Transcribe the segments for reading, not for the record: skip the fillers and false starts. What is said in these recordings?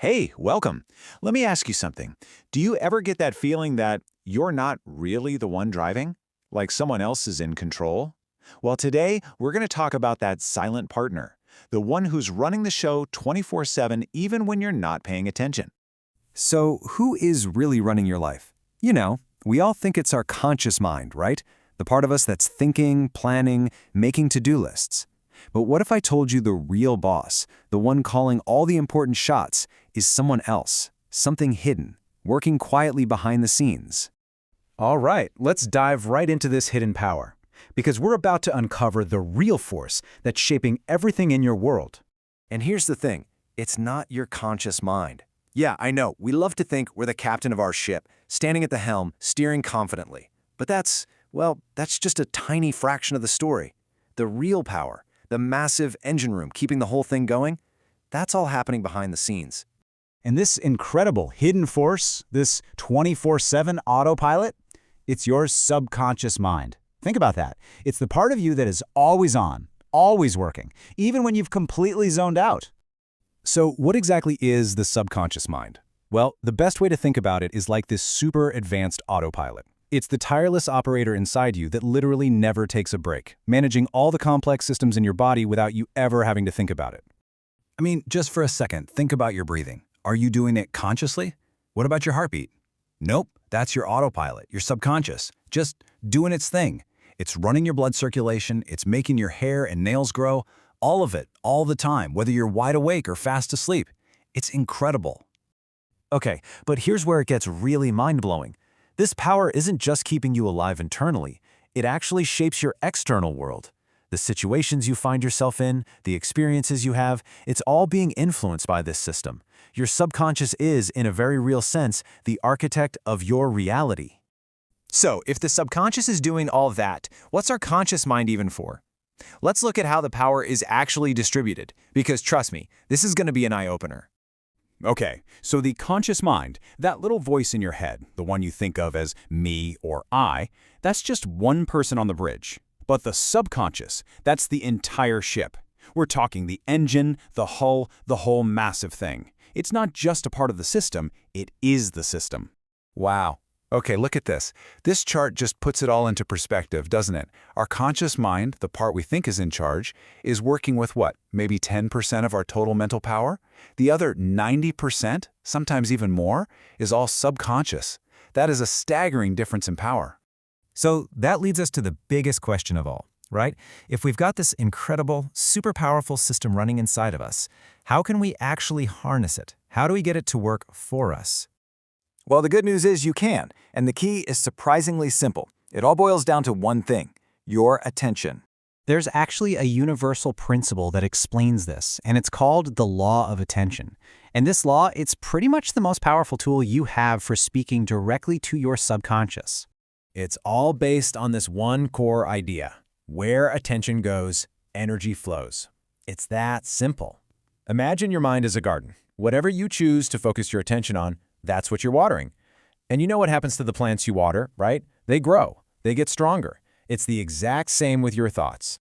Hey, welcome. Let me ask you something. Do you ever get that feeling that you're not really the one driving? Like someone else is in control? Well, today we're going to talk about that silent partner, the one who's running the show 24/7 even when you're not paying attention. So, who is really running your life? We all think it's our conscious mind, right? The part of us that's thinking, planning, making to-do lists. But what if I told you the real boss, the one calling all the important shots, is someone else, something hidden, working quietly behind the scenes? All right, let's dive right into this hidden power, because we're about to uncover the real force that's shaping everything in your world. And here's the thing, it's not your conscious mind. Yeah, I know, we love to think we're the captain of our ship, standing at the helm, steering confidently. But that's just a tiny fraction of the story. The real power, the massive engine room keeping the whole thing going, that's all happening behind the scenes. And this incredible hidden force, this 24/7 autopilot, it's your subconscious mind. Think about that. It's the part of you that is always on, always working, even when you've completely zoned out. So what exactly is the subconscious mind? Well, the best way to think about it is like this super advanced autopilot. It's the tireless operator inside you that literally never takes a break, managing all the complex systems in your body without you ever having to think about it. I mean, just for a second, think about your breathing. Are you doing it consciously? What about your heartbeat? Nope, that's your autopilot, your subconscious, just doing its thing. It's running your blood circulation, it's making your hair and nails grow, all of it, all the time, whether you're wide awake or fast asleep. It's incredible. Okay, but here's where it gets really mind-blowing. This power isn't just keeping you alive internally, it actually shapes your external world. The situations you find yourself in, the experiences you have, it's all being influenced by this system. Your subconscious is, in a very real sense, the architect of your reality. So, if the subconscious is doing all that, what's our conscious mind even for? Let's look at how the power is actually distributed, because trust me, this is going to be an eye-opener. Okay, so the conscious mind, that little voice in your head, the one you think of as me or I, that's just one person on the bridge. But the subconscious, that's the entire ship. We're talking the engine, the hull, the whole massive thing. It's not just a part of the system, it is the system. Wow. Okay, look at this. This chart just puts it all into perspective, doesn't it? Our conscious mind, the part we think is in charge, is working with what? Maybe 10% of our total mental power? The other 90%, sometimes even more, is all subconscious. That is a staggering difference in power. So that leads us to the biggest question of all, right? If we've got this incredible, super powerful system running inside of us, how can we actually harness it? How do we get it to work for us? Well, the good news is you can, and the key is surprisingly simple. It all boils down to one thing: your attention. There's actually a universal principle that explains this, and it's called the law of attention. And this law, it's pretty much the most powerful tool you have for speaking directly to your subconscious. It's all based on this one core idea. Where attention goes, energy flows. It's that simple. Imagine your mind is a garden. Whatever you choose to focus your attention on, that's what you're watering. And you know what happens to the plants you water, right? They grow. They get stronger. It's the exact same with your thoughts.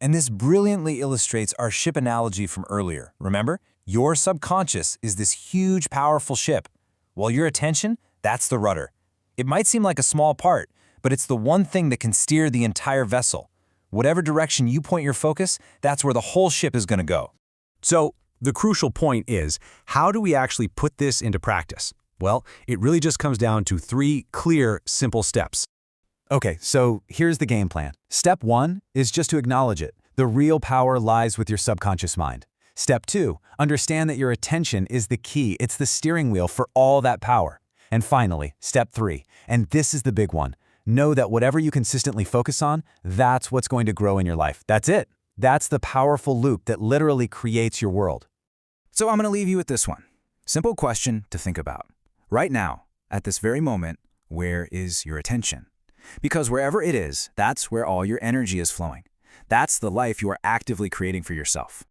And this brilliantly illustrates our ship analogy from earlier. Remember? Your subconscious is this huge, powerful ship, while your attention, that's the rudder. It might seem like a small part, but it's the one thing that can steer the entire vessel. Whatever direction you point your focus, that's where the whole ship is going to go. So, the crucial point is, how do we actually put this into practice? Well, it really just comes down to 3 clear, simple steps. Okay, so here's the game plan. Step 1 is just to acknowledge it. The real power lies with your subconscious mind. Step 2, understand that your attention is the key. It's the steering wheel for all that power. And finally, step 3, and this is the big one. Know that whatever you consistently focus on, that's what's going to grow in your life. That's it. That's the powerful loop that literally creates your world. So I'm going to leave you with this one. Simple question to think about. Right now, at this very moment, where is your attention? Because wherever it is, that's where all your energy is flowing. That's the life you are actively creating for yourself.